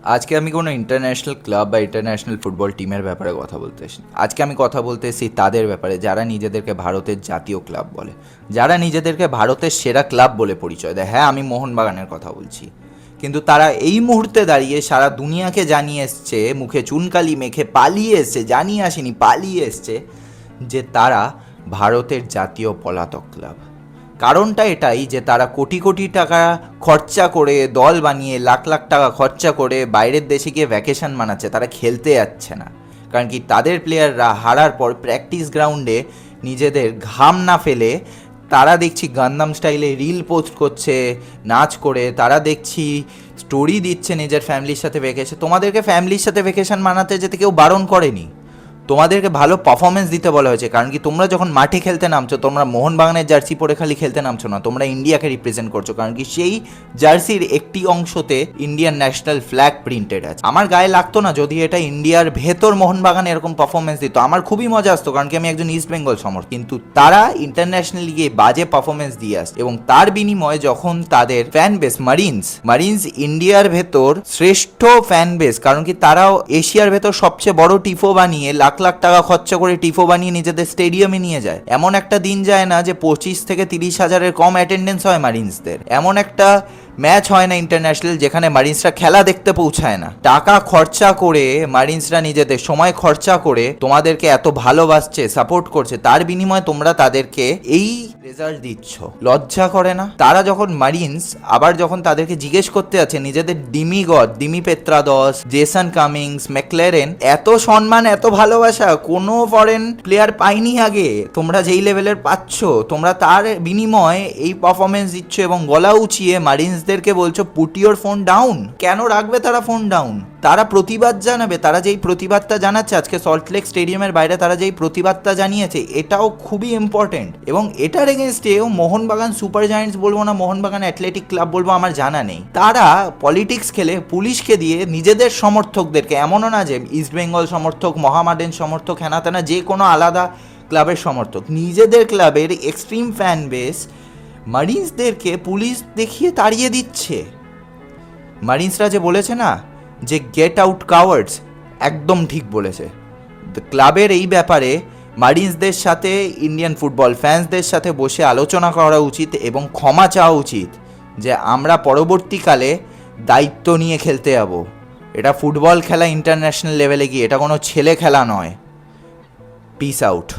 আজকে আমি কোনো ইন্টারন্যাশনাল ক্লাব বা ইন্টারন্যাশনাল ফুটবল টিমের ব্যাপারে কথা বলতে এসেছি। আজকে আমি কথা বলতে এসেছি তাদের ব্যাপারে যারা নিজেদেরকে ভারতের জাতীয় ক্লাব বলে, যারা নিজেদেরকে ভারতের সেরা ক্লাব বলে পরিচয় দেয়। হ্যাঁ, আমি মোহনবাগানের কথা বলছি, কিন্তু তারা এই মুহূর্তে দাঁড়িয়ে সারা দুনিয়াকে জানিয়ে এসছে, মুখে চুনকালি মেখে পালিয়ে এসছে, জানিয়ে আসেনি পালিয়ে এসছে যে তারা ভারতের জাতীয় পলাতক ক্লাব। কারণটা এটাই যে তারা কোটি কোটি টাকা খরচা করে দল বানিয়ে লাখ লাখ টাকা খরচা করে বাইরের দেশে গিয়ে ভ্যাকেশন মানাচ্ছে, তারা খেলতে যাচ্ছে না। কারণ কি, তাদের প্লেয়াররা হারার পর প্র্যাকটিস গ্রাউন্ডে নিজেদের ঘাম না ফেলে তারা দেখছি গান্দাম স্টাইলে রিল পোস্ট করছে নাচ করে, তারা দেখছি স্টোরি দিচ্ছে নিজের ফ্যামিলির সাথে ভ্যাকেশন। তোমাদেরকে ফ্যামিলির সাথে ভ্যাকেশন মানাতে যেতে কেউ বারণ করেনি, তোমাদেরকে ভালো পারফরমেন্স দিতে বলা হয়েছে। কারণ কি, তোমরা যখন মাঠে খেলতে নামছো তোমরা মোহনবাগানের জার্সি পরে খালি খেলতে নামছো না, তোমরা ইন্ডিয়াকে রিপ্রেজেন্ট করছো। কারণ কি, সেই জার্সির একটি অংশতে ইন্ডিয়ান ন্যাশনাল ফ্ল্যাগ প্রিন্টেড আছে। আমার গায়ে লাগতো না যদি এটা ইন্ডিয়ার ভেতর মোহনবাগান এরকম পারফরমেন্স দিত, আমার খুবই মজা আসতো, কারণ কি আমি একজন ইস্ট বেঙ্গল সমর্থক। কিন্তু তারা ইন্টারন্যাশনালি গিয়ে বাজে পারফরমেন্স দিয়ে আসছে, এবং তার বিনিময়ে যখন তাদের ফ্যান বেস মারিন্স ইন্ডিয়ার ভেতর শ্রেষ্ঠ ফ্যান বেস, কারণ কি তারাও এশিয়ার ভেতর সবচেয়ে বড় টিফো বানিয়ে লাখ লাখ টাকা খরচা করে টিফো বানিয়ে নিজেদের স্টেডিয়ামে নিয়ে যায়। এমন একটা দিন যায় না যে 25 থেকে 30 হাজারের কম অ্যাটেন্ডেন্স হয় মারিন্সদের। এমন একটা ম্যাচ হয় না ইন্টারন্যাশনাল যেখানে মারিন্সরা খেলা দেখতে পৌঁছায় না। টাকা খরচা করে মারিন্সরা নিজেদের সময় খরচা করে তোমাদেরকে এত ভালোবাসছে, সাপোর্ট করছে, তার বিনিময়ে তোমরা তাদেরকে এই রেজাল্ট দিচ্ছ। লজ্জা করে না? তারা যখন মারিন্স আবার যখন তাদেরকে জিজ্ঞেস করতে আছে নিজেদের দিমি পেত্রাদস, জেসন কামিংস, ম্যাকলারেন, এত সম্মান এত ভালোবাসা কোনো ফরেন প্লেয়ার পায়নি আগে, তোমরা যেই লেভেলের পাচ্ছ, তোমরা তার বিনিময়ে এই পারফরমেন্স দিচ্ছ এবং গলা উঁচিয়ে মারিন্সদেরকে বলছো পুট ইওর ফোন ডাউন। কেন রাখবে তারা ফোন ডাউন? তারা প্রতিবাদ জানাবে। তারা যেই প্রতিবাদটা জানাচ্ছে আজকে সল্টলেক স্টেডিয়ামের বাইরে, তারা যেই প্রতিবাদটা জানিয়েছে এটাও খুবই ইম্পর্টেন্ট। এবং এটার এগেনস্টেও মোহনবাগান সুপার জায়েন্টস বলবো না, মোহনবাগান অ্যাথলেটিক ক্লাব বলবো, আমার জানা নেই। তারা পলিটিক্স খেলে পুলিশকে দিয়ে নিজেদের সমর্থকদেরকে, এমনও না যে ইস্ট বেঙ্গল সমর্থক, মহামাডান সমর্থক, হেনাতেনা যে কোনো আলাদা ক্লাবের সমর্থক, নিজেদের ক্লাবের এক্সট্রিম ফ্যান বেস মারিন্সদেরকে পুলিশ দেখিয়ে তাড়িয়ে দিচ্ছে। মারিন্সরা যে বলেছে না যে গেট আউট কাওয়ার্ডস, একদম ঠিক বলেছে। ক্লাবের এই ব্যাপারে মারিন্সদের সাথে ইন্ডিয়ান ফুটবল ফ্যান্সদের সাথে বসে আলোচনা করা উচিত এবং ক্ষমা চাওয়া উচিত যে আমরা পরবর্তীকালে দায়িত্ব নিয়ে খেলতে যাব। এটা ফুটবল খেলা ইন্টারন্যাশনাল লেভেলে গিয়ে, এটা কোনো ছেলে খেলা নয়। Piece out.